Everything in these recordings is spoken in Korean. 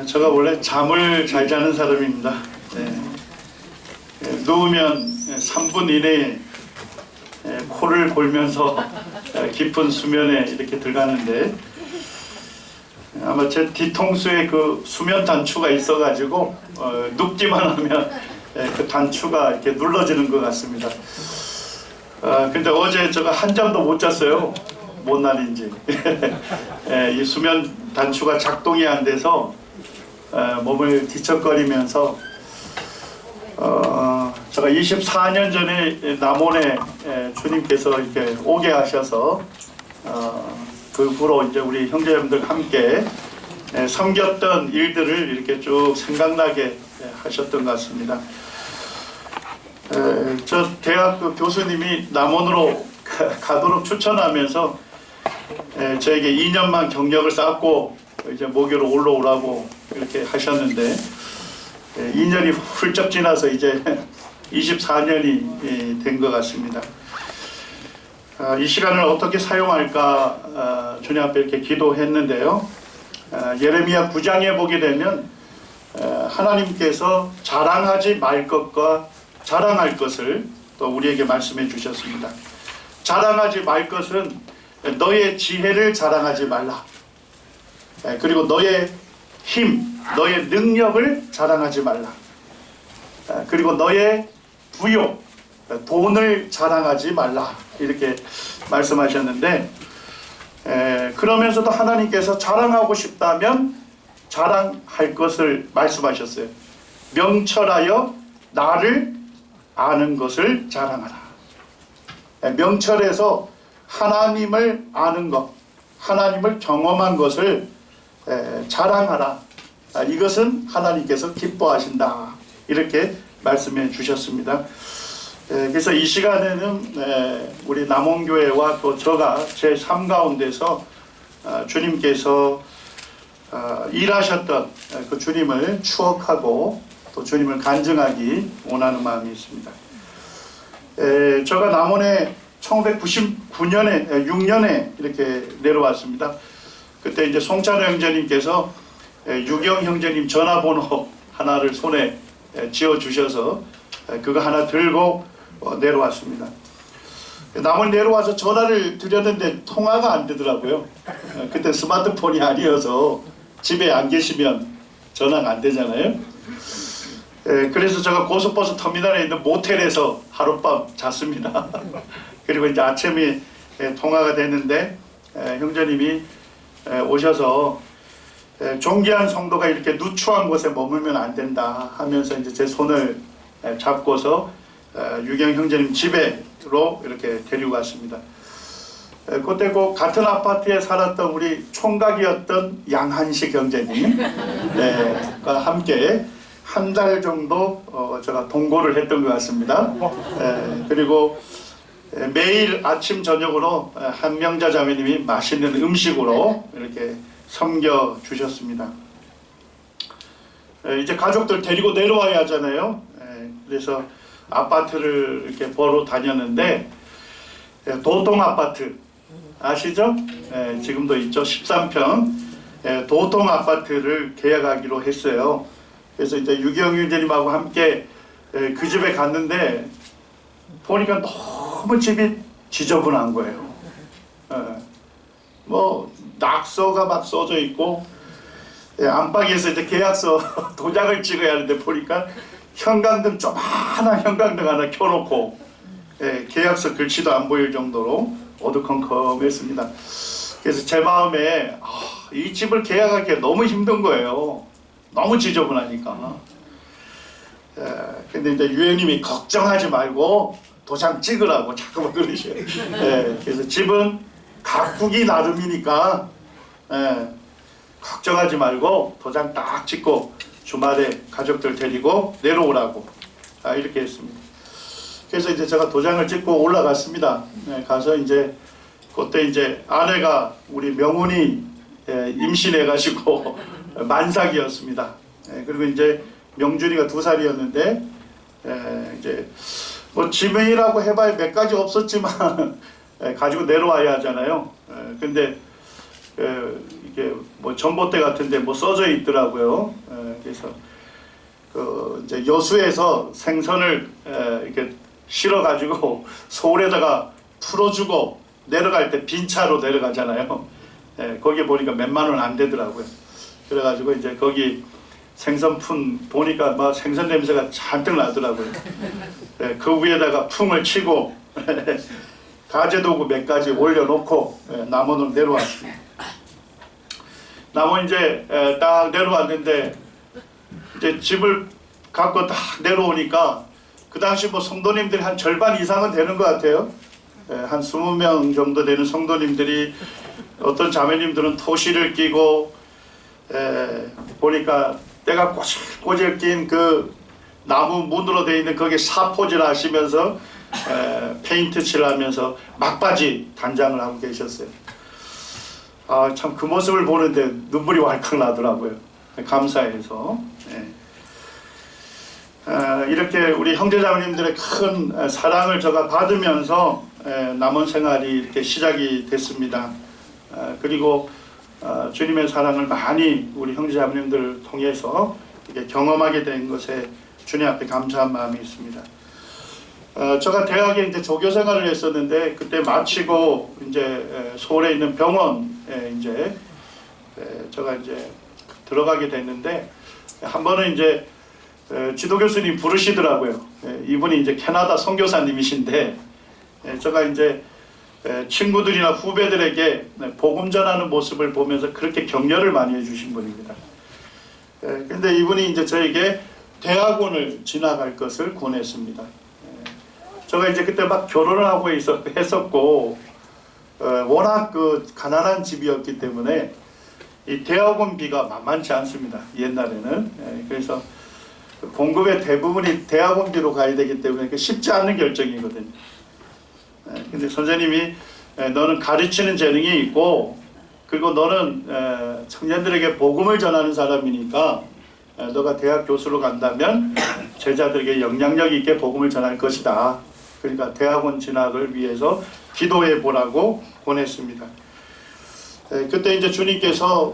제가 원래 잠을 잘 자는 사람입니다. 누우면 3분 이내에 코를 골면서 깊은 수면에 이렇게 들어가는데, 아마 제 뒤통수에 그 수면 단추가 있어가지고 눕기만 하면 그 단추가 이렇게 눌러지는 것 같습니다. 근데 어제 제가 한 잠도 못 잤어요. 뭔 날인지. 이 수면 단추가 작동이 안 돼서 몸을 뒤척거리면서 제가 24년 전에 남원에 주님께서 이렇게 오게 하셔서 그 후로 이제 우리 형제님들 함께 섬겼던 일들을 이렇게 쭉 생각나게 하셨던 것 같습니다. 저 대학 교수님이 남원으로 가도록 추천하면서 저에게 2년만 경력을 쌓고 이제 모교로 올라오라고 이렇게 하셨는데, 2년이 훌쩍 지나서 이제 24년이 된 것 같습니다. 이 시간을 어떻게 사용할까 주님 앞에 이렇게 기도했는데요. 예레미야 9장에 보게 되면 하나님께서 자랑하지 말 것과 자랑할 것을 또 우리에게 말씀해 주셨습니다. 자랑하지 말 것은 너의 지혜를 자랑하지 말라. 그리고 너의 힘, 너의 능력을 자랑하지 말라. 그리고 너의 부요, 돈을 자랑하지 말라. 이렇게 말씀하셨는데, 그러면서도 하나님께서 자랑하고 싶다면 자랑할 것을 말씀하셨어요. 명철하여 나를 아는 것을 자랑하라. 명철해서 하나님을 아는 것, 하나님을 경험한 것을 자랑하라. 이것은 하나님께서 기뻐하신다. 이렇게 말씀해 주셨습니다. 그래서 이 시간에는 우리 남원교회와 또 제가 제 삶 가운데서 주님께서 일하셨던 그 주님을 추억하고 또 주님을 간증하기 원하는 마음이 있습니다. 제가 남원에 1999년에 6년에 이렇게 내려왔습니다. 그때 이제 송찬호 형제님께서 유경 형제님 전화번호 하나를 손에 쥐어 주셔서 그거 하나 들고 내려왔습니다. 남원 내려와서 전화를 드렸는데 통화가 안 되더라고요. 그때 스마트폰이 아니어서 집에 안 계시면 전화가 안 되잖아요. 그래서 제가 고속버스 터미널에 있는 모텔에서 하룻밤 잤습니다. 그리고 이제 아침에 통화가 됐는데 형제님이 오셔서 존귀한 성도가 이렇게 누추한 곳에 머물면 안 된다 하면서 이제 제 손을 잡고서 유경 형제님 집에로 이렇게 데리고 갔습니다. 그때 그 같은 아파트에 살았던 우리 총각이었던 양한식 형제님과 함께 한 달 정도 제가 동거를 했던 것 같습니다. 그리고 매일 아침 저녁으로 한명자 자매님이 맛있는 음식으로 이렇게 섬겨 주셨습니다. 이제 가족들 데리고 내려와야 하잖아요. 그래서 아파트를 이렇게 보러 다녔는데, 도통 아파트 아시죠? 지금도 있죠. 13평 도통 아파트를 계약하기로 했어요. 그래서 이제 유경 형제님하고 함께 그 집에 갔는데 보니까 너무 집이 지저분한 거예요. 뭐 낙서가 막 써져 있고, 안방에서 이제 계약서 도장을 찍어야 하는데 보니까 형광등 조그마한 형광등 하나 켜놓고 계약서 글씨도 안 보일 정도로 어두컴컴했습니다. 그래서 제 마음에 이 집을 계약하기가 너무 힘든 거예요. 너무 지저분하니까. 근데 이제 유형님이 걱정하지 말고 도장 찍으라고 자꾸만 그러셔요. 그래서 집은 가꾸기 나름이니까 걱정하지 말고 도장 딱 찍고 주말에 가족들 데리고 내려오라고 이렇게 했습니다. 그래서 이제 제가 도장을 찍고 올라갔습니다. 가서 이제 그때 이제 아내가 우리 명훈이 임신해가지고 만삭이었습니다. 그리고 이제 명준이가 2살이었는데 이제 뭐 집이라고 해봐야 몇 가지 없었지만 가지고 내려와야 하잖아요. 근데 이렇게 뭐 전봇대 같은데 뭐 써져 있더라고요. 그래서 그 이제 여수에서 생선을 이렇게 실어 가지고 서울에다가 풀어주고 내려갈 때 빈 차로 내려가잖아요. 거기 보니까 몇만 원 안 되더라고요. 그래가지고 이제 거기 생선푼 보니까 막 생선 냄새가 잔뜩 나더라고요. 그 위에다가 풍을 치고 가재도구 몇 가지 올려놓고 남원으로 내려왔습니다. 남원 이제 딱 내려왔는데 이제 집을 갖고 딱 내려오니까 그 당시 뭐 성도님들이 한 절반 이상은 되는 것 같아요. 한 20명 정도 되는 성도님들이 어떤 자매님들은 토시를 끼고 보니까 때가 꼬질꼬질 낀 그 나무 문으로 되어 있는 거기에 사포질 하시면서 페인트 칠하면서 막바지 단장을 하고 계셨어요. 아, 참 그 모습을 보는데 눈물이 왈칵 나더라고요. 감사해서. 이렇게 우리 형제자매님들의 큰 사랑을 제가 받으면서 남은 생활이 이렇게 시작이 됐습니다. 그리고 주님의 사랑을 많이 우리 형제자매님들을 통해서 이렇게 경험하게 된 것에 주님 앞에 감사한 마음이 있습니다. 제가 대학에 이제 조교 생활을 했었는데 그때 마치고 이제 서울에 있는 병원에 이제 제가 이제 들어가게 됐는데 한 번은 이제 지도 교수님 부르시더라고요. 이분이 이제 캐나다 선교사님이신데 제가 이제 친구들이나 후배들에게 복음 전하는 모습을 보면서 그렇게 격려를 많이 해주신 분입니다. 근데 이분이 이제 저에게 대학원을 진학할 것을 권했습니다. 제가 이제 그때 막 결혼을 하고 했었고 워낙 그 가난한 집이었기 때문에 이 대학원비가 만만치 않습니다. 옛날에는. 그래서 공급의 대부분이 대학원비로 가야 되기 때문에 쉽지 않은 결정이거든요. 근데 선생님이 너는 가르치는 재능이 있고 그리고 너는 청년들에게 복음을 전하는 사람이니까 너가 대학 교수로 간다면 제자들에게 영향력 있게 복음을 전할 것이다. 그러니까 대학원 진학을 위해서 기도해 보라고 권했습니다. 그때 이제 주님께서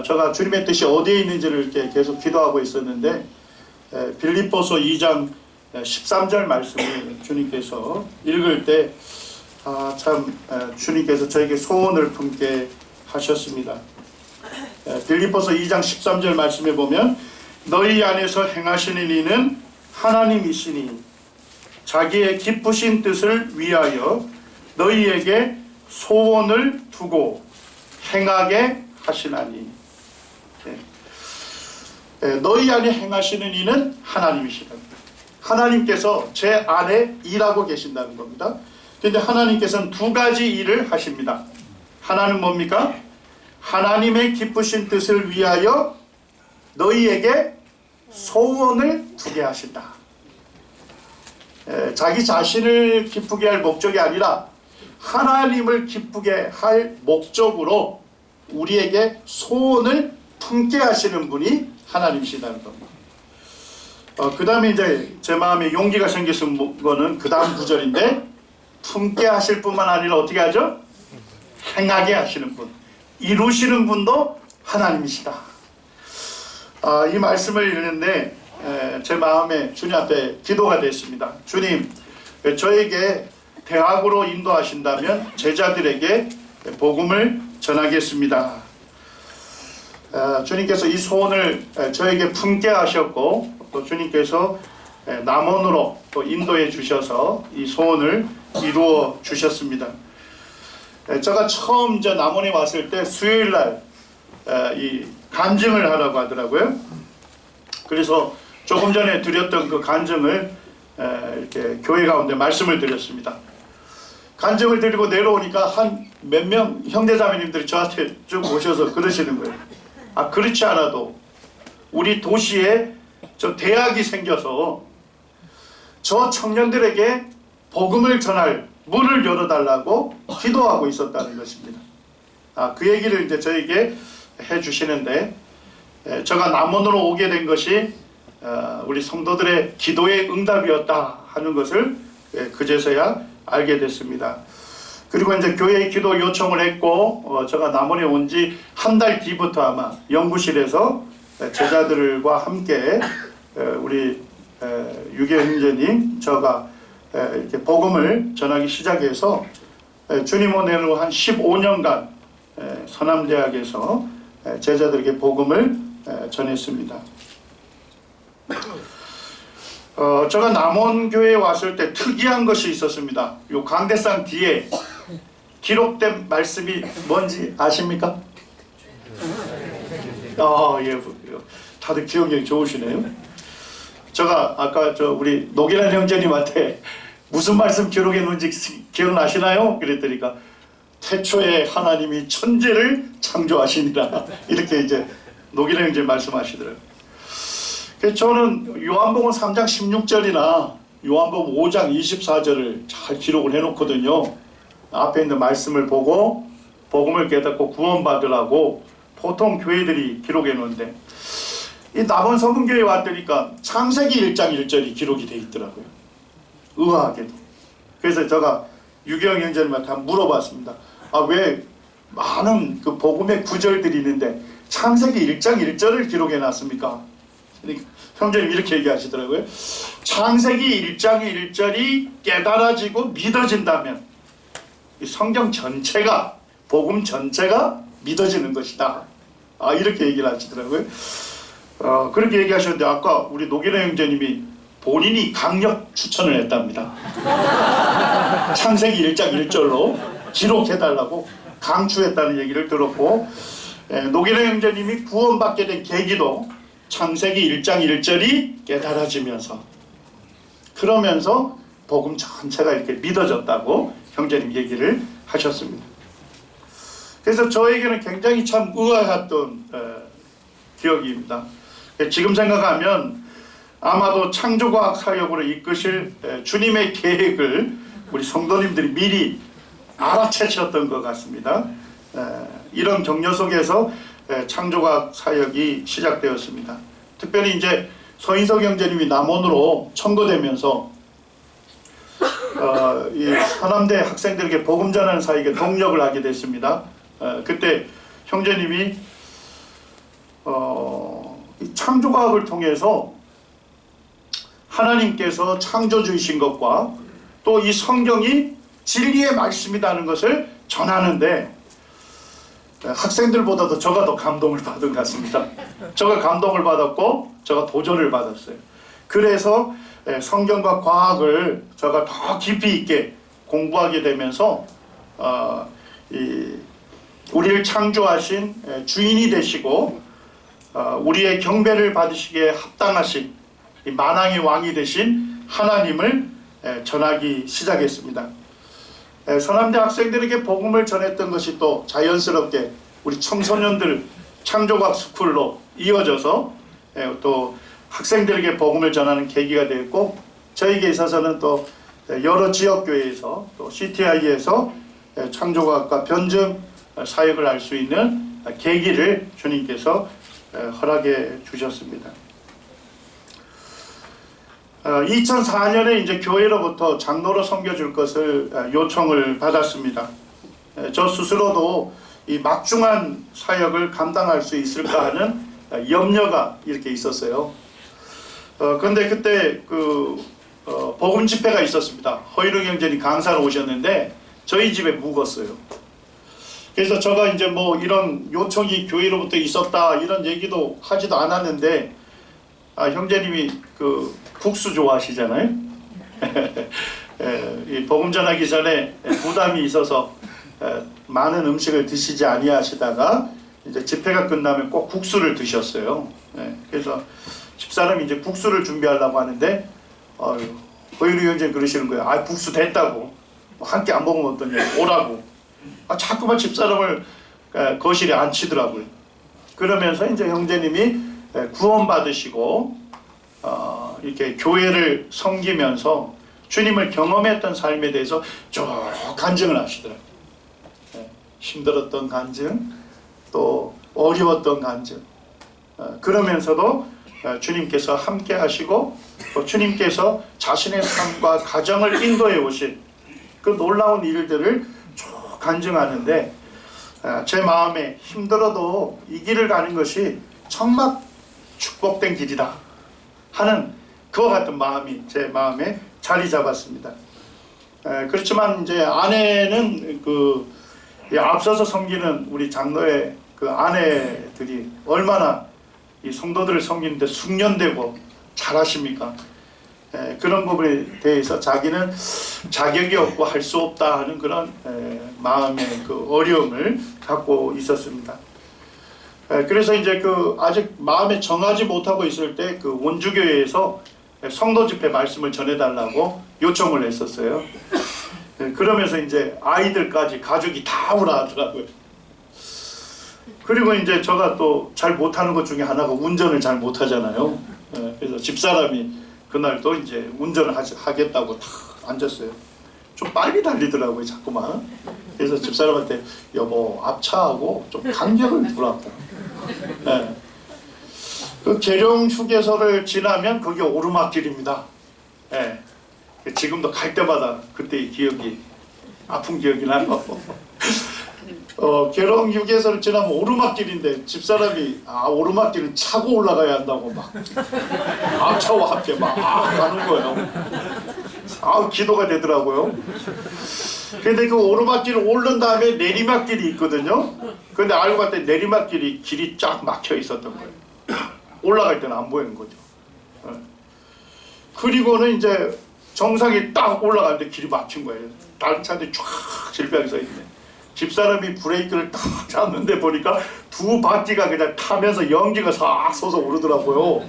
제가 주님의 뜻이 어디에 있는지를 이렇게 계속 기도하고 있었는데 빌립보서 2장 13절 말씀을 주님께서 읽을 때 참 주님께서 저에게 소원을 품게 하셨습니다. 빌립보서 2장 13절 말씀에 보면 너희 안에서 행하시는 이는 하나님이시니 자기의 기쁘신 뜻을 위하여 너희에게 소원을 두고 행하게 하시나니 너희 안에 행하시는 이는 하나님이시다. 하나님께서 제 안에 일하고 계신다는 겁니다. 그런데 하나님께서는 두 가지 일을 하십니다. 하나는 뭡니까? 하나님의 기쁘신 뜻을 위하여 너희에게 소원을 두게 하신다. 자기 자신을 기쁘게 할 목적이 아니라 하나님을 기쁘게 할 목적으로 우리에게 소원을 품게 하시는 분이 하나님이시다는 겁니다. 그 다음에 이제 제 마음에 용기가 생기신 거는 그 다음 구절인데 품게 하실 뿐만 아니라 어떻게 하죠? 행하게 하시는 분, 이루시는 분도 하나님이시다. 이 말씀을 읽는데 제 마음에 주님 앞에 기도가 됐습니다. 주님, 저에게 대학으로 인도하신다면 제자들에게 복음을 전하겠습니다. 주님께서 이 소원을 저에게 품게 하셨고 또 주님께서 남원으로 또 인도해 주셔서 이 소원을 이루어 주셨습니다. 제가 처음 이제 남원에 왔을 때 수요일날 이 간증을 하라고 하더라고요. 그래서 조금 전에 드렸던 그 간증을 이렇게 교회 가운데 말씀을 드렸습니다. 간증을 드리고 내려오니까 한 몇 명 형제자매님들이 저한테 쭉 오셔서 그러시는 거예요. 그렇지 않아도 우리 도시에 저 대학이 생겨서 저 청년들에게 복음을 전할 문을 열어달라고 기도하고 있었다는 것입니다. 그 얘기를 이제 저에게 해주시는데 제가 남원으로 오게 된 것이 우리 성도들의 기도의 응답이었다 하는 것을 그제서야 알게 됐습니다. 그리고 이제 교회에 기도 요청을 했고 제가 남원에 온 지 한 달 뒤부터 아마 연구실에서 제자들과 함께 우리 유교 형제님 저가 이렇게 복음을 전하기 시작해서 주님 은혜로 한 15년간 서남대학에서 제자들에게 복음을 전했습니다. 제가 남원교회에 왔을 때 특이한 것이 있었습니다. 요 강대상 뒤에 기록된 말씀이 뭔지 아십니까? 예, 다들 기억력이 좋으시네요. 제가 아까 우리 노기란 형제님한테 무슨 말씀 기록했는지 기억나시나요? 그랬더니까 태초에 하나님이 천지를 창조하시니라 이렇게 이제 노기란 형제 말씀하시더라고요. 그래서 저는 요한복음 3장 16절이나 요한복음 5장 24절을 잘 기록을 해놓거든요. 앞에 있는 말씀을 보고 복음을 깨닫고 구원받으라고 보통 교회들이 기록해 놓는데 이 남원 성금교회에 왔더니까 창세기 1장 1절이 기록이 돼 있더라고요. 의아하게도. 그래서 제가 유경 형제님한테 한번 물어봤습니다. 왜 많은 그 복음의 구절들이 있는데 창세기 1장 1절을 기록해 놨습니까? 형제님 이렇게 얘기하시더라고요. 창세기 1장 1절이 깨달아지고 믿어진다면 이 성경 전체가 복음 전체가 믿어지는 것이다. 이렇게 얘기를 하시더라고요. 그렇게 얘기하셨는데 아까 우리 노기래 형제님이 본인이 강력 추천을 했답니다. 창세기 1장 1절로 기록해달라고 강추했다는 얘기를 들었고 노기래 형제님이 구원받게 된 계기도 창세기 1장 1절이 깨달아지면서 그러면서 복음 전체가 이렇게 믿어졌다고 형제님 얘기를 하셨습니다. 그래서 저에게는 굉장히 참 의아했던 기억입니다. 지금 생각하면 아마도 창조과학 사역으로 이끄실 주님의 계획을 우리 성도님들이 미리 알아채셨던 것 같습니다. 이런 격려 속에서 창조과학 사역이 시작되었습니다. 특별히 이제 서인석 형제님이 남원으로 청거되면서 이 서남대 학생들에게 복음 전하는 사역에 동력을 하게 됐습니다. 그때 형제님이 이 창조과학을 통해서 하나님께서 창조주이신 것과 또 이 성경이 진리의 말씀이라는 것을 전하는데 학생들보다도 저가 더 감동을 받은 것 같습니다. 저가 감동을 받았고 저가 도전을 받았어요. 그래서 성경과 과학을 저가 더 깊이 있게 공부하게 되면서 우리를 창조하신 주인이 되시고 우리의 경배를 받으시기에 합당하신 만왕의 왕이 되신 하나님을 전하기 시작했습니다. 서남대 학생들에게 복음을 전했던 것이 또 자연스럽게 우리 청소년들 창조과학 스쿨로 이어져서 또 학생들에게 복음을 전하는 계기가 되었고 저에게 있어서는 또 여러 지역교회에서 또 CTI에서 창조과학과 변증 사역을 할 수 있는 계기를 주님께서 허락해 주셨습니다. 2004년에 이제 교회로부터 장로로 섬겨줄 것을 요청을 받았습니다. 저 스스로도 이 막중한 사역을 감당할 수 있을까 하는 염려가 이렇게 있었어요. 그런데 그때 복음 집회가 있었습니다. 허일웅 형제님 강사로 오셨는데 저희 집에 묵었어요. 그래서 제가 이제 뭐 이런 요청이 교회로부터 있었다 이런 얘기도 하지도 않았는데 형제님이 국수 좋아하시잖아요. 이 복음 전하기 전에 부담이 있어서 많은 음식을 드시지 아니하시다가 이제 집회가 끝나면 꼭 국수를 드셨어요. 그래서 집사람이 이제 국수를 준비하려고 하는데 허유리 형제는 그러시는 거예요. 국수 됐다고 한 끼 안 먹으면 어떠냐 오라고. 자꾸만 집사람을 거실에 앉히더라고요. 그러면서 이제 형제님이 구원받으시고 이렇게 교회를 섬기면서 주님을 경험했던 삶에 대해서 쭉 간증을 하시더라고요. 힘들었던 간증, 또 어려웠던 간증. 그러면서도 주님께서 함께 하시고 또 주님께서 자신의 삶과 가정을 인도해 오신 그 놀라운 일들을 쭉 간증하는데 제 마음에 힘들어도 이 길을 가는 것이 정말 축복된 길이다 하는 그와 같은 마음이 제 마음에 자리 잡았습니다. 그렇지만 이제 아내는 앞서서 섬기는 우리 장로의 그 아내들이 얼마나 이 성도들을 섬기는데 숙련되고 잘하십니까? 그런 부분에 대해서 자기는 자격이 없고 할 수 없다 하는 그런 마음의 그 어려움을 갖고 있었습니다. 그래서 이제 아직 마음에 정하지 못하고 있을 때 그 원주교회에서 성도 집회 말씀을 전해달라고 요청을 했었어요. 그러면서 이제 아이들까지 가족이 다 오라 하더라고요. 그리고 이제 제가 또 잘 못하는 것 중에 하나가 운전을 잘 못하잖아요. 그래서 집사람이 그날도 이제 운전을 하겠다고 탁 앉았어요. 좀 빨리 달리더라고요, 자꾸만. 그래서 집사람한테 여보 앞차하고 좀 간격을 두라고. 네. 그 계룡 휴게소를 지나면 그게 오르막길입니다. 네. 지금도 갈 때마다 그때의 기억이 아픈 기억이 나요. 계룡 휴게소를 지나면 오르막길인데 집사람이 오르막길은 차고 올라가야 한다고 막 앞차와 함께 막 가는 거예요. 기도가 되더라고요. 근데 그 오르막길을 오른 다음에 내리막길이 있거든요. 근데 알고 봤더니 내리막길이 길이 쫙 막혀 있었던 거예요. 올라갈 때는 안 보이는 거죠. 그리고는 이제 정상에 딱 올라가는데 길이 막힌 거예요. 다른 차들이 쫙 질병이 서 있네. 집사람이 브레이크를 딱 잡는데 보니까 두 바퀴가 그냥 타면서 연기가 싹 솟아 오르더라고요.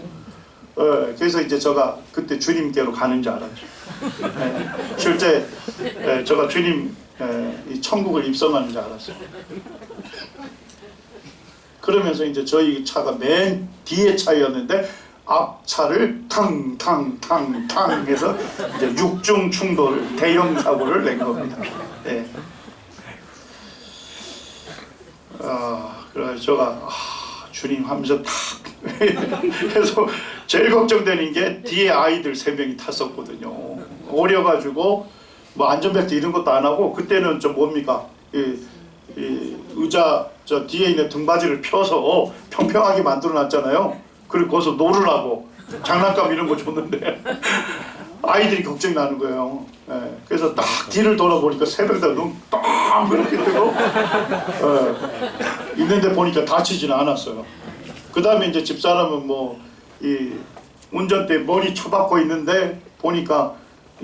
그래서 이제 제가 그때 주님께로 가는 줄 알았죠. 실제 제가 주님 이 천국을 입성하는 줄 알았어요. 그러면서 이제 저희 차가 맨 뒤에 차였는데 앞차를 탕탕탕탕 해서 이제 육중 충돌 대형 사고를 낸 겁니다. 그래서 제가 주님 하면서 탁 해서 제일 걱정되는 게 뒤에 아이들 3명이 탔었거든요. 어려가지고 뭐 안전벨트 이런 것도 안 하고 그때는 좀 뭡니까 이 의자 저 뒤에 있는 등받이를 펴서 평평하게 만들어 놨잖아요. 그리고 거기서 놀으라고 장난감 이런 거 줬는데 아이들이 걱정이 나는 거예요. 그래서 딱 뒤를 돌아보니까 새벽에 눈 딱 그렇게 뜨고 있는데 보니까 다치지는 않았어요. 그 다음에 이제 집사람은 뭐 이 운전대 머리 쳐박고 있는데 보니까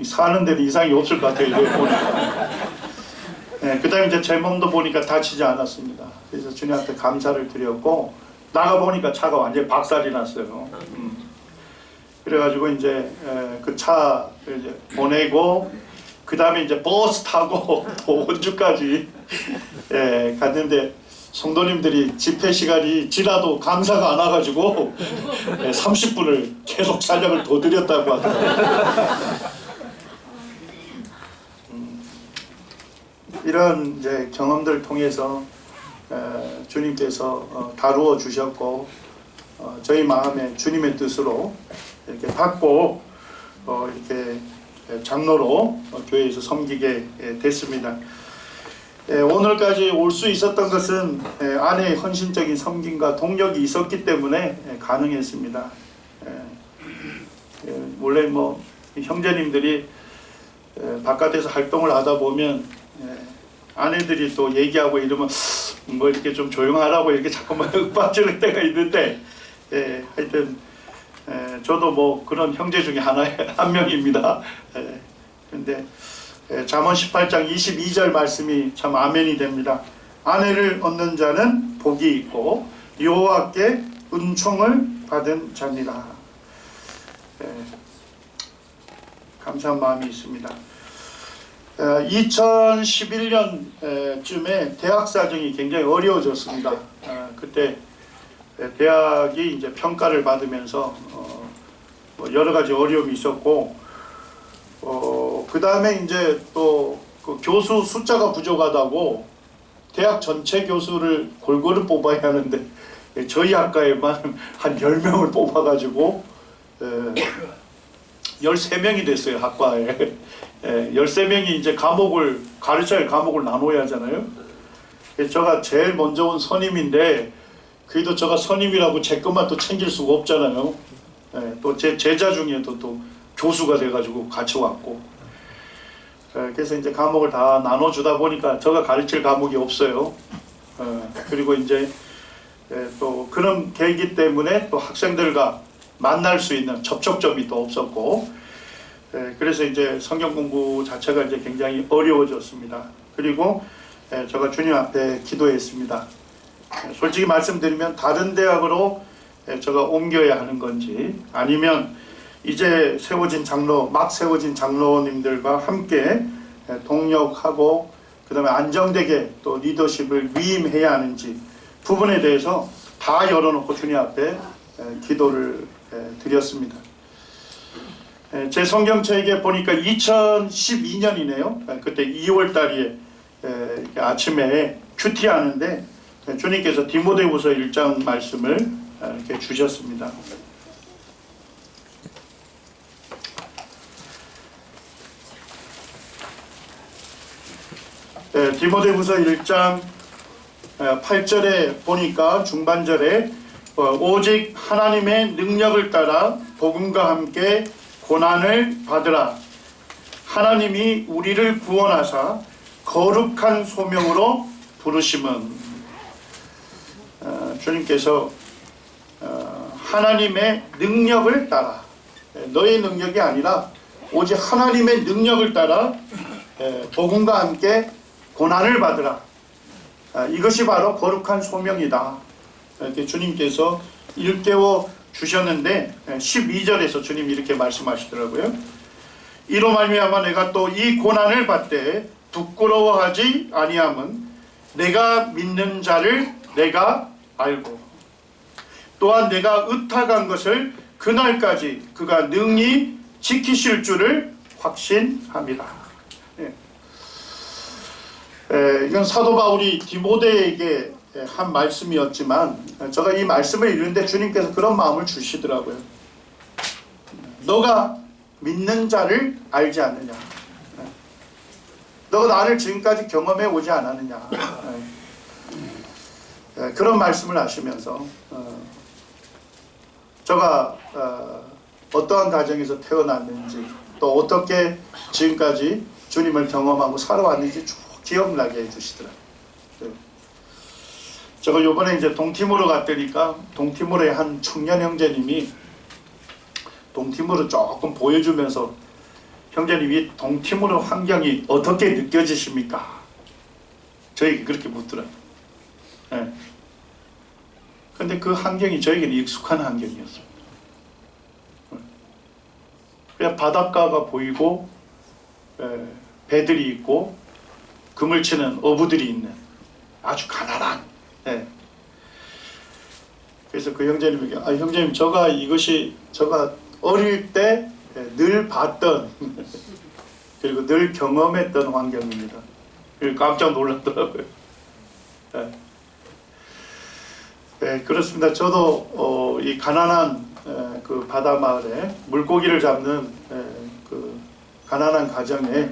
사는 데는 이상이 없을 것 같아요. 보니까. 그 다음에 이제 제 몸도 보니까 다치지 않았습니다. 그래서 주님한테 감사를 드렸고 나가 보니까 차가 완전히 박살이 났어요. 그래가지고 이제 그 차 이제 보내고 그 다음에 이제 버스 타고 원주까지 갔는데 성도님들이 집회 시간이 지나도 강사가 안 와가지고 30분을 계속 촬영을 더 드렸다고 하더라고요. 이런 이제 경험들을 통해서 주님께서 다루어 주셨고 저희 마음에 주님의 뜻으로 이렇게 받고 이렇게 장로로 교회에서 섬기게 됐습니다. 오늘까지 올 수 있었던 것은 아내의 헌신적인 섬김과 동력이 있었기 때문에 가능했습니다. 원래 뭐 형제님들이 바깥에서 활동을 하다 보면 아내들이 또 얘기하고 이러면 뭐 이렇게 좀 조용하라고 이렇게 자꾸만 윽박지를 때가 있는데 하여튼 저도 뭐 그런 형제 중에 한 명입니다. 근데 잠언 18장 22절 말씀이 참 아멘이 됩니다. 아내를 얻는 자는 복이 있고 여호와께 은총을 받은 자니라. 감사한 마음이 있습니다. 2011년쯤에 대학 사정이 굉장히 어려워졌습니다. 그때 대학이 이제 평가를 받으면서 뭐 여러 가지 어려움이 있었고, 그 다음에 이제 또 그 교수 숫자가 부족하다고 대학 전체 교수를 골고루 뽑아야 하는데 저희 학과에만 한 10명을 뽑아가지고 13명이 됐어요, 학과에. 13명이 이제 과목을 가르쳐야 할 과목을 나눠야 하잖아요. 제가 제일 먼저 온 선임인데 그래도 제가 선임이라고 제 것만 또 챙길 수가 없잖아요. 또 제 제자 중에도 또 교수가 돼가지고 같이 왔고, 그래서 이제 과목을 다 나눠주다 보니까 제가 가르칠 과목이 없어요. 그리고 이제 또 그런 계기 때문에 또 학생들과 만날 수 있는 접촉점이 또 없었고, 그래서 이제 성경 공부 자체가 이제 굉장히 어려워졌습니다. 그리고 제가 주님 앞에 기도했습니다. 솔직히 말씀드리면 다른 대학으로 제가 옮겨야 하는 건지, 아니면 이제 세워진 장로, 막 세워진 장로님들과 함께 동력하고 그 다음에 안정되게 또 리더십을 위임해야 하는지 부분에 대해서 다 열어놓고 주님 앞에 기도를 드렸습니다. 제 성경책에 보니까 2012년이네요. 그때 2월 달에 아침에 큐티하는데 주님께서 디모데후서 1장 말씀을 이렇게 주셨습니다. 디모데후서 1장 8절에 보니까 중반절에 오직 하나님의 능력을 따라 복음과 함께 고난을 받으라. 하나님이 우리를 구원하사 거룩한 소명으로 부르심은, 주님께서 하나님의 능력을 따라, 너의 능력이 아니라 오직 하나님의 능력을 따라 복음과 함께 고난을 받으라. 이것이 바로 거룩한 소명이다. 이렇게 주님께서 일깨워 주셨는데 12절에서 주님이 이렇게 말씀하시더라고요. 이로 말미암아 내가 또 이 고난을 받되 부끄러워하지 아니함은 내가 믿는 자를 내가 알고 또한 내가 의탁한 것을 그날까지 그가 능히 지키실 줄을 확신함이라. 이건 사도 바울이 디모데에게 한 말씀이었지만 제가 이 말씀을 읽는데 주님께서 그런 마음을 주시더라고요. 너가 믿는 자를 알지 않느냐, 너가 나를 지금까지 경험해 오지 않았느냐, 그런 말씀을 하시면서 제가 어떠한 가정에서 태어났는지 또 어떻게 지금까지 주님을 경험하고 살아왔는지 쭉 기억나게 해주시더라고요. 제가 요번에 이제 동티모르 갔더니까 동티모르의 한 청년 형제님이 동티모르 조금 보여주면서, 형제님이 동티모르 환경이 어떻게 느껴지십니까? 저에게 그렇게 묻더라고요. 근데 그 환경이 저에게는 익숙한 환경이었어요. 그냥 바닷가가 보이고 배들이 있고 그물 치는 어부들이 있는 아주 가난한. 그래서 그 형제님에게, 형제님, 제가 어릴 때 늘 봤던 그리고 늘 경험했던 환경입니다. 그리고 깜짝 놀랐더라고요. 그렇습니다. 저도 이 가난한 그 바다 마을에 물고기를 잡는 그 가난한 가정에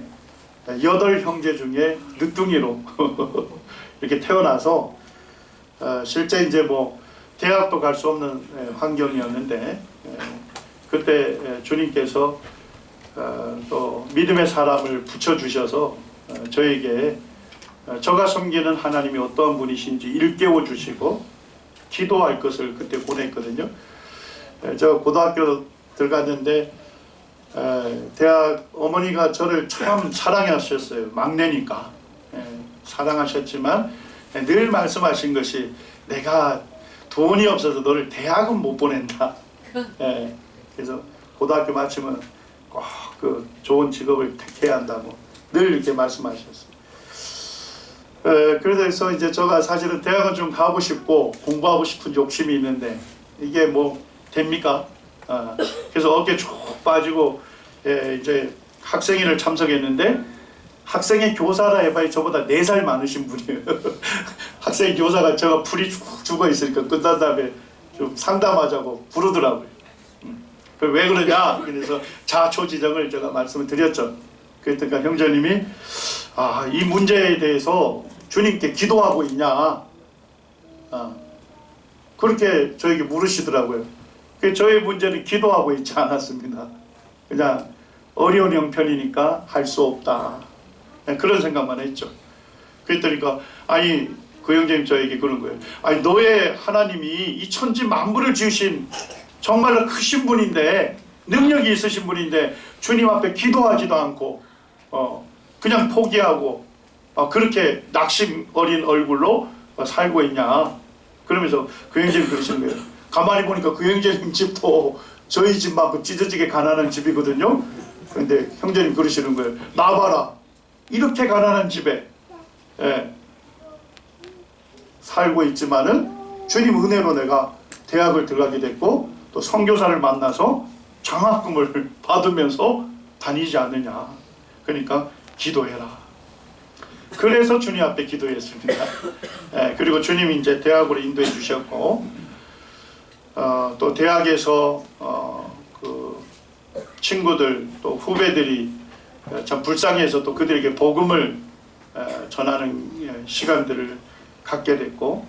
8형제 중에 늦둥이로 이렇게 태어나서 실제 이제 뭐 대학도 갈 수 없는 환경이었는데 그때 주님께서 또 믿음의 사람을 붙여주셔서 저에게 저가 섬기는 하나님이 어떠한 분이신지 일깨워 주시고 기도할 것을 그때 보냈거든요. 제가 고등학교 들어갔는데 대학 어머니가 저를 참 사랑하셨어요. 막내니까 사랑하셨지만 늘 말씀하신 것이, 내가 돈이 없어서 너를 대학은 못 보낸다. 그래서 고등학교 마치면 꼭 그 좋은 직업을 택해야 한다고 늘 이렇게 말씀하셨어요. 그래서 이제 제가 사실은 대학은 좀 가고 싶고 공부하고 싶은 욕심이 있는데 이게 뭐 됩니까? 그래서 어깨 쭉 빠지고 이제 학생회를 참석했는데, 학생회 교사라 해봐야 저보다 4살 많으신 분이에요. 학생회 교사가 제가 풀이 쭉 죽어 있으니까 끝난 다음에 좀 상담하자고 부르더라고요. 왜 그러냐? 그래서 자초지정을 제가 말씀을 드렸죠. 그랬더니 형제님이 이 문제에 대해서 주님께 기도하고 있냐, 그렇게 저에게 물으시더라고요. 저의 문제는 기도하고 있지 않았습니다. 그냥 어려운 형편이니까 할 수 없다, 그런 생각만 했죠. 그랬더니까 그 형제님 저에게 그런 거예요. 너의 하나님이 이 천지 만물을 지으신 정말로 크신 분인데, 능력이 있으신 분인데 주님 앞에 기도하지도 않고 그냥 포기하고 그렇게 낙심 어린 얼굴로 살고 있냐. 그러면서 그 형제님 그러시는 거예요. 가만히 보니까 그 형제님 집도 저희 집만큼 찢어지게 가난한 집이거든요. 그런데 형제님 그러시는 거예요. 나 봐라, 이렇게 가난한 집에 살고 있지만은 주님 은혜로 내가 대학을 들어가게 됐고 또 선교사를 만나서 장학금을 받으면서 다니지 않느냐. 그러니까 기도해라. 그래서 주님 앞에 기도했습니다. 그리고 주님이 이제 대학으로 인도해 주셨고, 또 대학에서 그 친구들 또 후배들이 참 불쌍해서 또 그들에게 복음을 전하는 시간들을 갖게 됐고,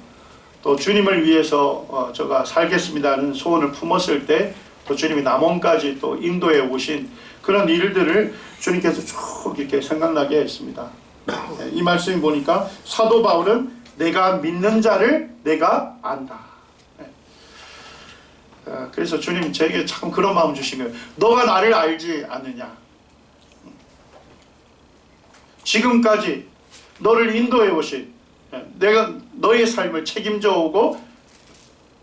또 주님을 위해서 제가 살겠습니다는 소원을 품었을 때 또 주님이 남원까지 또 인도해 오신 그런 일들을 주님께서 쭉 이렇게 생각나게 했습니다. 이 말씀을 보니까 사도 바울은 내가 믿는 자를 내가 안다. 그래서 주님 제게 참 그런 마음 주신 거예요. 너가 나를 알지 않느냐. 지금까지 너를 인도해 오신, 내가 너의 삶을 책임져 오고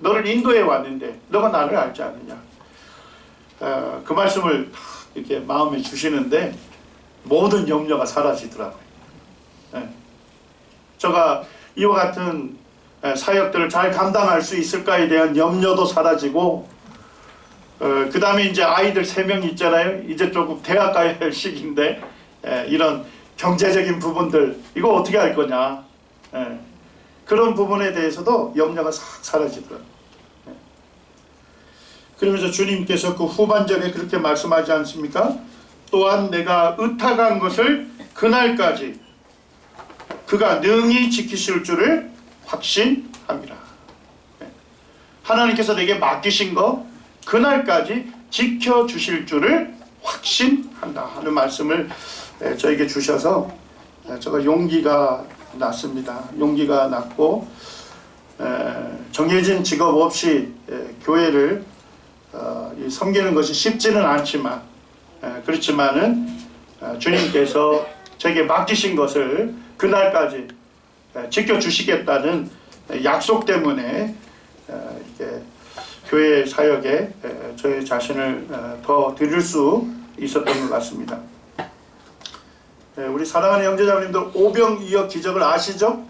너를 인도해 왔는데 너가 나를 알지 않느냐. 그 말씀을 이렇게 마음에 주시는데 모든 염려가 사라지더라고요. 제가 이와 같은 사역들을 잘 감당할 수 있을까에 대한 염려도 사라지고, 그 다음에 이제 아이들 3명 있잖아요. 이제 조금 대학 가야 할 시기인데 이런 경제적인 부분들 이거 어떻게 할 거냐, 그런 부분에 대해서도 염려가 싹 사라지더라고요. 그러면서 주님께서 그 후반절에 그렇게 말씀하지 않습니까? 또한 내가 의탁한 것을 그날까지 그가 능히 지키실 줄을 확신합니다. 하나님께서 내게 맡기신 거 그날까지 지켜주실 줄을 확신한다 하는 말씀을 저에게 주셔서 제가 용기가 났습니다. 용기가 났고, 정해진 직업 없이 교회를 섬기는 것이 쉽지는 않지만, 그렇지만은 주님께서 제게 맡기신 것을 그날까지 지켜주시겠다는 약속 때문에 이렇게 교회 사역에 저의 자신을 더 드릴 수 있었던 것 같습니다. 우리 사랑하는 형제자매님들, 오병이어 기적을 아시죠?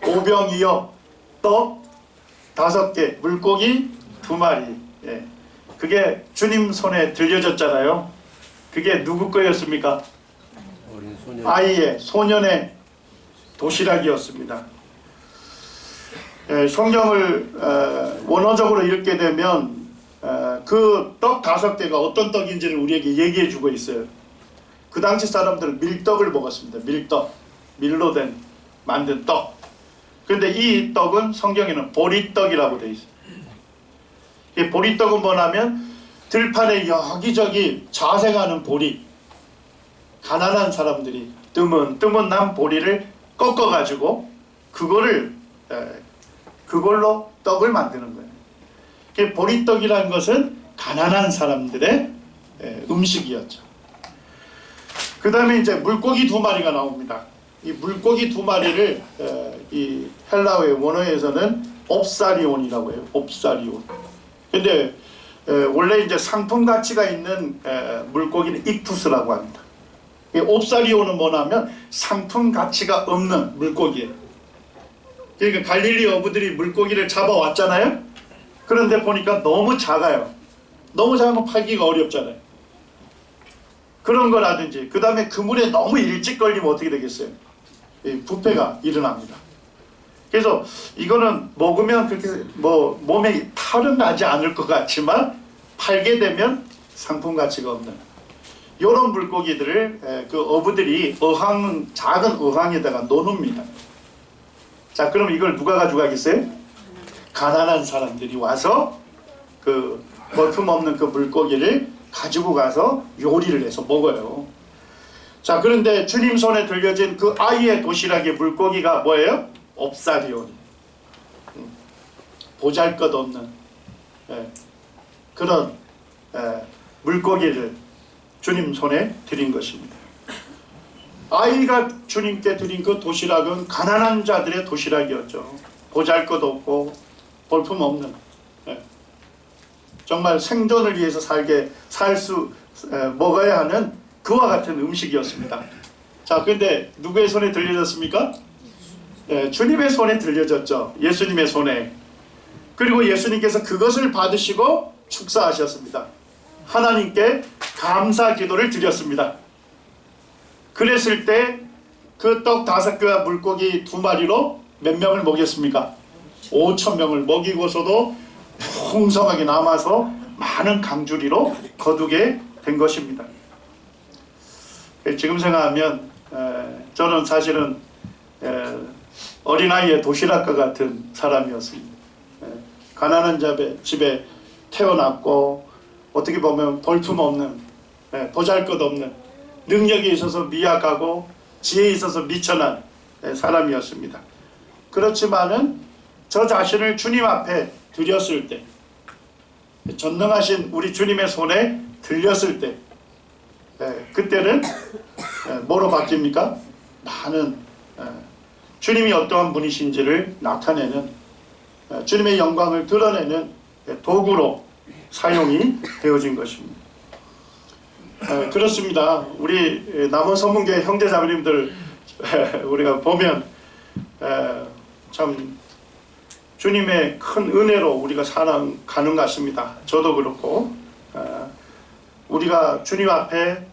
오병이어, 떡 5개, 물고기 2마리. 그게 주님 손에 들려졌잖아요. 그게 누구 거였습니까? 아이의, 소년의 도시락이었습니다. 성경을 원어적으로 읽게 되면 그 떡 5개가 어떤 떡인지를 우리에게 얘기해 주고 있어요. 그 당시 사람들은 밀떡을 먹었습니다. 밀떡, 밀로 만든 떡. 그런데 이 떡은 성경에는 보리떡이라고 되어 있어요. 이 보리떡은 뭐냐면 들판에 여기저기 자생하는 보리, 가난한 사람들이 뜨문뜨문한 보리를 꺾어가지고 그걸로 떡을 만드는 거예요. 보리떡이라는 것은 가난한 사람들의 음식이었죠. 그 다음에 이제 물고기 2마리가 나옵니다. 이 물고기 2마리를 이 헬라어의 원어에서는 옵사리온이라고 해요. 옵사리온. 근데 원래 이제 상품 가치가 있는 물고기는 익투스라고 합니다. 옵사리온은 뭐냐면 상품 가치가 없는 물고기예요. 그러니까 갈릴리 어부들이 물고기를 잡아왔잖아요. 그런데 보니까 너무 작아요. 너무 작으면 팔기가 어렵잖아요. 그런 거라든지, 그 다음에 그물에 너무 일찍 걸리면 어떻게 되겠어요? 부패가 일어납니다. 그래서 이거는 먹으면 그렇게 몸에 탈은 나지 않을 것 같지만 팔게 되면 상품 가치가 없는. 이런 물고기들을 그 어부들이 작은 어항에다가 놓습니다. 자, 그럼 이걸 누가 가져가겠어요? 가난한 사람들이 와서 그 볼품없는 그 물고기를 가지고 가서 요리를 해서 먹어요. 자, 그런데 주님 손에 들려진 그 아이의 도시락의 물고기가 뭐예요? 옵사리온. 보잘것없는 그런 물고기를 주님 손에 드린 것입니다. 아이가 주님께 드린 그 도시락은 가난한 자들의 도시락이었죠. 보잘것없고 볼품없는, 정말 생존을 위해서 먹어야 하는 그와 같은 음식이었습니다. 자, 근데 누구의 손에 들려졌습니까? 주님의 손에 들려졌죠. 예수님의 손에. 그리고 예수님께서 그것을 받으시고 축사하셨습니다. 하나님께 감사 기도를 드렸습니다. 그랬을 때 그 떡 5개와 물고기 2마리로 몇 명을 먹였습니까? 5,000명을 먹이고서도 풍성하게 남아서 많은 강주리로 거두게 된 것입니다. 지금 생각하면 저는 사실은 어린아이의 도시락과 같은 사람이었습니다. 가난한 집에 태어났고 어떻게 보면 볼품없는, 보잘것없는, 능력에 있어서 미약하고 지혜에 있어서 미천한 사람이었습니다. 그렇지만은 저 자신을 주님 앞에 드렸을 때, 전능하신 우리 주님의 손에 들렸을 때, 그때는 뭐로 바뀝니까? 나는 주님이 어떠한 분이신지를 나타내는, 주님의 영광을 드러내는 도구로 사용이 되어진 것입니다. 그렇습니다. 우리 남원 서문교회 형제자매님들 우리가 보면 참 주님의 큰 은혜로 우리가 살아가는 것 같습니다. 저도 그렇고 우리가 주님 앞에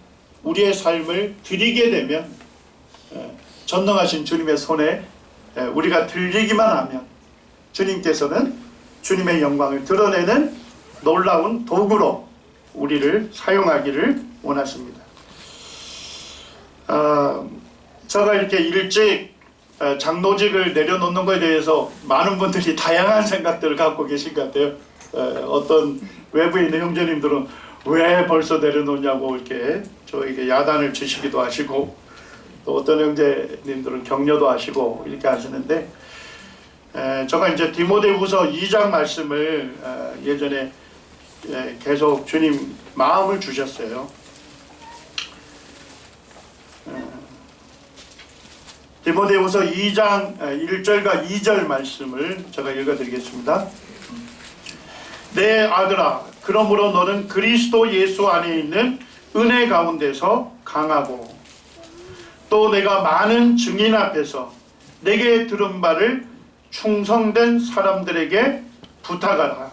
우리의 삶을 드리게 되면 전능하신 주님의 손에 우리가 들리기만 하면 주님께서는 주님의 영광을 드러내는 놀라운 도구로 우리를 사용하기를 원하십니다. 제가 이렇게 일찍 장로직을 내려놓는 것에 대해서 많은 분들이 다양한 생각들을 갖고 계신 것 같아요. 어떤 외부에 있는 형제님들은 왜 벌써 내려놓냐고 이렇게 저에게 야단을 치시기도 하시고, 또 어떤 형제님들은 격려도 하시고 이렇게 하시는데, 제가 이제 디모데후서 2장 말씀을 예전에 계속 주님 마음을 주셨어요. 디모데후서 2장 1절과 2절 말씀을 제가 읽어드리겠습니다. 내 아들아, 그러므로 너는 그리스도 예수 안에 있는 은혜 가운데서 강하고, 또 내가 많은 증인 앞에서 내게 들은 바를 충성된 사람들에게 부탁하라.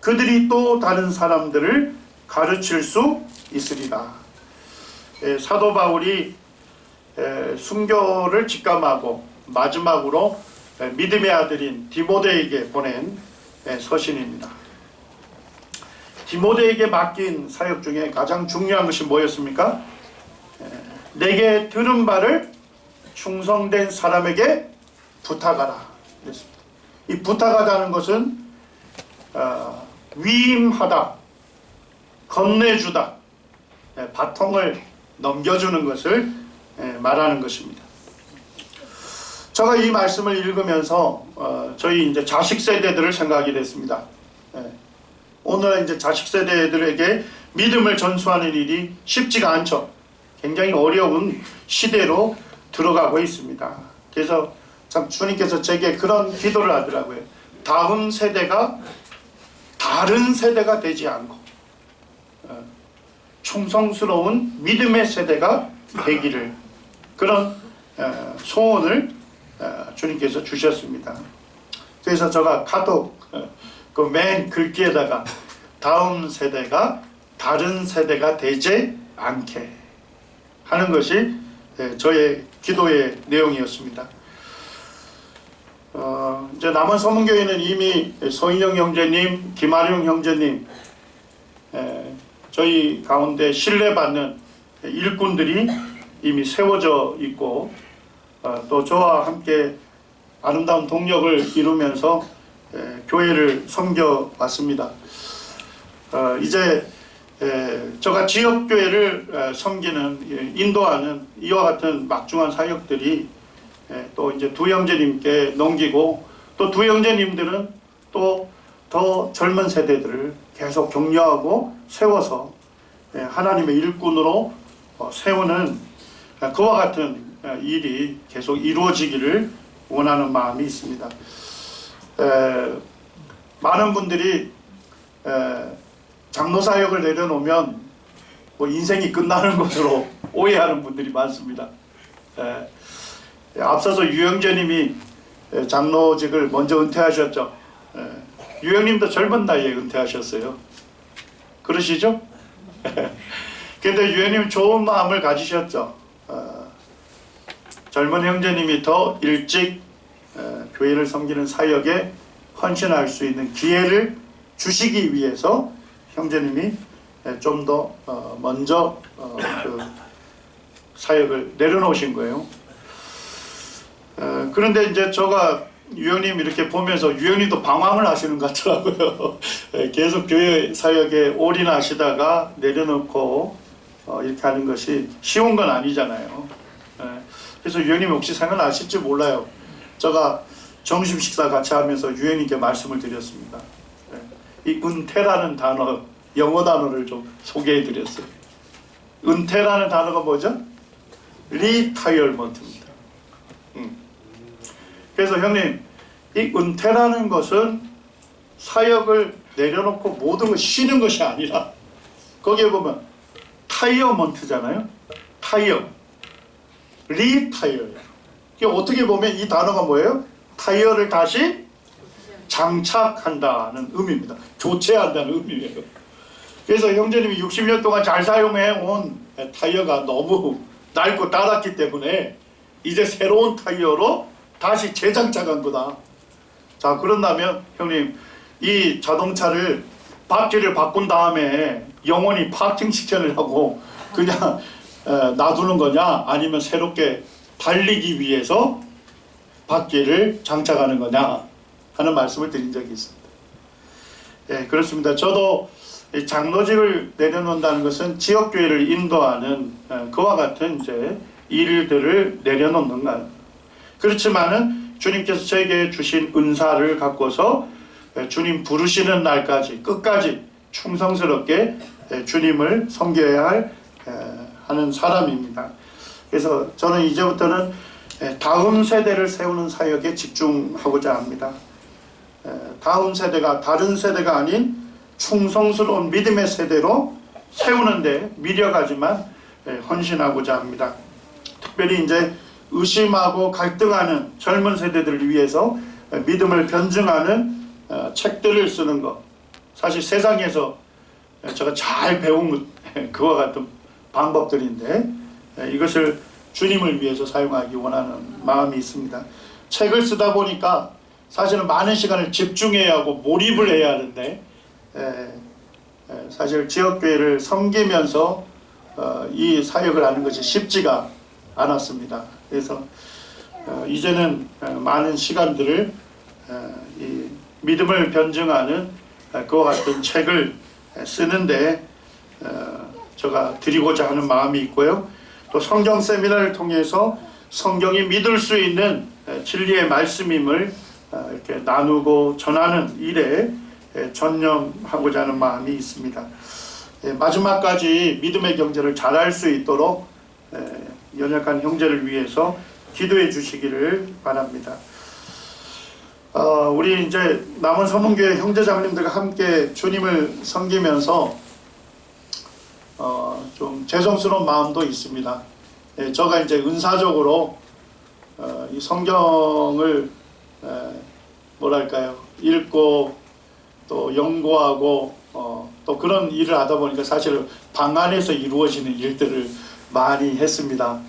그들이 또 다른 사람들을 가르칠 수 있으리라. 사도 바울이 순교를 직감하고 마지막으로 믿음의 아들인 디모데에게 보낸 서신입니다. 디모데에게 맡긴 사역 중에 가장 중요한 것이 뭐였습니까? 내게 들은 바를 충성된 사람에게 부탁하라. 그랬습니다. 이 부탁하다는 것은 위임하다, 건네주다, 바통을 넘겨주는 것을 말하는 것입니다. 제가 이 말씀을 읽으면서 저희 이제 자식 세대들을 생각하게 됐습니다. 오늘날 이제 자식 세대들에게 믿음을 전수하는 일이 쉽지가 않죠. 굉장히 어려운 시대로 들어가고 있습니다. 그래서 참 주님께서 제게 그런 기도를 하더라고요. 다음 세대가 다른 세대가 되지 않고 충성스러운 믿음의 세대가 되기를, 그런 소원을 주님께서 주셨습니다. 그래서 제가 카톡 그 맨 글귀에다가 다음 세대가 다른 세대가 되지 않게 하는 것이 저의 기도의 내용이었습니다. 이제 남원 서문교회는 이미 서인영 형제님, 김아룡 형제님, 저희 가운데 신뢰받는 일꾼들이 이미 세워져 있고 또 저와 함께 아름다운 동력을 이루면서 교회를 섬겨왔습니다. 이제 저가 지역교회를 섬기는 인도하는 이와 같은 막중한 사역들이 또 이제 두 형제님께 넘기고 또 두 형제님들은 또 더 젊은 세대들을 계속 격려하고 세워서 하나님의 일꾼으로 세우는 그와 같은 일이 계속 이루어지기를 원하는 마음이 있습니다. 많은 분들이 장로 사역을 내려놓으면 뭐 인생이 끝나는 것으로 오해하는 분들이 많습니다. 앞서서 유영재님이 장로직을 먼저 은퇴하셨죠. 유영님도 젊은 나이에 은퇴하셨어요. 그러시죠? 근데 유영님 좋은 마음을 가지셨죠. 젊은 형제님이 더 일찍 교회를 섬기는 사역에 헌신할 수 있는 기회를 주시기 위해서 형제님이 좀 더 먼저 그 사역을 내려놓으신 거예요. 그런데 이제 제가 유형님 이렇게 보면서 유형님도 방황을 하시는 것 같더라고요. 계속 교회 사역에 올인하시다가 내려놓고 이렇게 하는 것이 쉬운 건 아니잖아요. 그래서 유형님 혹시 생각나실지 몰라요. 제가 점심 식사 같이 하면서 유형님께 말씀을 드렸습니다. 이 은퇴라는 단어, 영어 단어를 좀 소개해 드렸어요. 은퇴라는 단어가 뭐죠? 리타이어먼트입니다. 그래서 형님, 이 은퇴라는 것은 사역을 내려놓고 모든 걸 쉬는 것이 아니라 거기에 보면 타이어먼트잖아요. 타이어, 리타이어예요. 어떻게 보면 이 단어가 뭐예요? 타이어를 다시 장착한다는 의미입니다. 교체한다는 의미예요. 그래서 형제님이 60년 동안 잘 사용해 온 타이어가 너무 낡고 닳았기 때문에 이제 새로운 타이어로 다시 재장착한 거다. 자, 그런다면 형님, 이 자동차를 바퀴를 바꾼 다음에 영원히 파킹 시켜내려고 그냥 놔두는 거냐, 아니면 새롭게 달리기 위해서 바퀴를 장착하는 거냐 하는 말씀을 드린 적이 있습니다. 예, 그렇습니다. 저도 장로직을 내려놓는다는 것은 지역교회를 인도하는 그와 같은 이제 일들을 내려놓는 것. 그렇지만은 주님께서 저에게 주신 은사를 갖고서 주님 부르시는 날까지 끝까지 충성스럽게 주님을 섬겨야 하는 사람입니다. 그래서 저는 이제부터는 다음 세대를 세우는 사역에 집중하고자 합니다. 다음 세대가 다른 세대가 아닌 충성스러운 믿음의 세대로 세우는데 미력하지만 헌신하고자 합니다. 특별히 이제 의심하고 갈등하는 젊은 세대들을 위해서 믿음을 변증하는 책들을 쓰는 것, 사실 세상에서 제가 잘 배운 그와 같은 방법들인데 이것을 주님을 위해서 사용하기 원하는 마음이 있습니다. 책을 쓰다 보니까 사실은 많은 시간을 집중해야 하고 몰입을 해야 하는데 사실 지역교회를 섬기면서 이 사역을 하는 것이 쉽지가 않았습니다. 그래서 이제는 많은 시간들을 이 믿음을 변증하는 그와 같은 책을 쓰는데 제가 드리고자 하는 마음이 있고요. 또 성경 세미나를 통해서 성경이 믿을 수 있는 진리의 말씀임을 이렇게 나누고 전하는 일에 전념하고자 하는 마음이 있습니다. 마지막까지 믿음의 경제를 잘할 수 있도록 연약한 형제를 위해서 기도해 주시기를 바랍니다. 우리 이제 남은 서문교회 형제자매님들과 함께 주님을 섬기면서 좀 죄송스러운 마음도 있습니다. 제가 이제 은사적으로 이 성경을 뭐랄까요, 읽고 또 연구하고 또 그런 일을 하다 보니까 사실 방 안에서 이루어지는 일들을 많이 했습니다.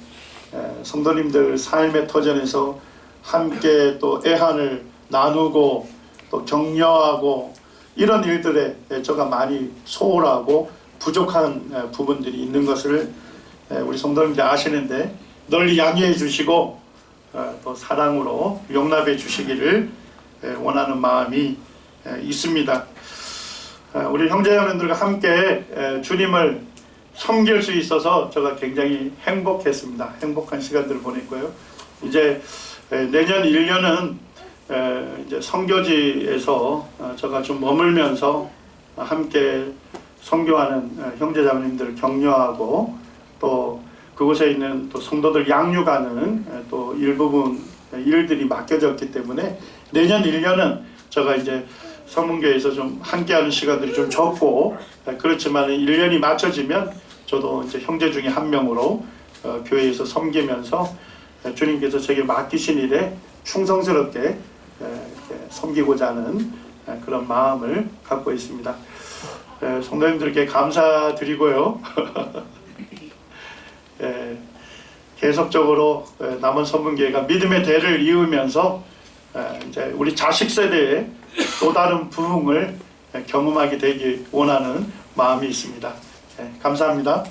성도님들 삶의 터전에서 함께 또 애한을 나누고 또 격려하고 이런 일들에 제가 많이 소홀하고 부족한 부분들이 있는 것을 우리 성도님들 아시는데 널리 양해해 주시고 또 사랑으로 용납해 주시기를 원하는 마음이 있습니다. 우리 형제자매들과 함께 주님을 섬길 수 있어서 제가 굉장히 행복했습니다. 행복한 시간들을 보냈고요. 이제 내년 1년은 이제 선교지에서 제가 좀 머물면서 함께 선교하는 형제자매님들을 격려하고 또 그곳에 있는 또 성도들 양육하는 또 일부분 일들이 맡겨졌기 때문에 내년 1년은 제가 이제 성문교회에서 좀 함께하는 시간들이 좀 적고 그렇지만 1년이 맞춰지면 저도 이제 형제 중에 한 명으로 교회에서 섬기면서 주님께서 제게 맡기신 일에 충성스럽게 섬기고자 하는 그런 마음을 갖고 있습니다. 성도님들께 감사드리고요. 계속적으로 남원 선문교회가 믿음의 대를 이으면서 이제 우리 자식 세대에 또 다른 부흥을 경험하게 되기 원하는 마음이 있습니다. 감사합니다.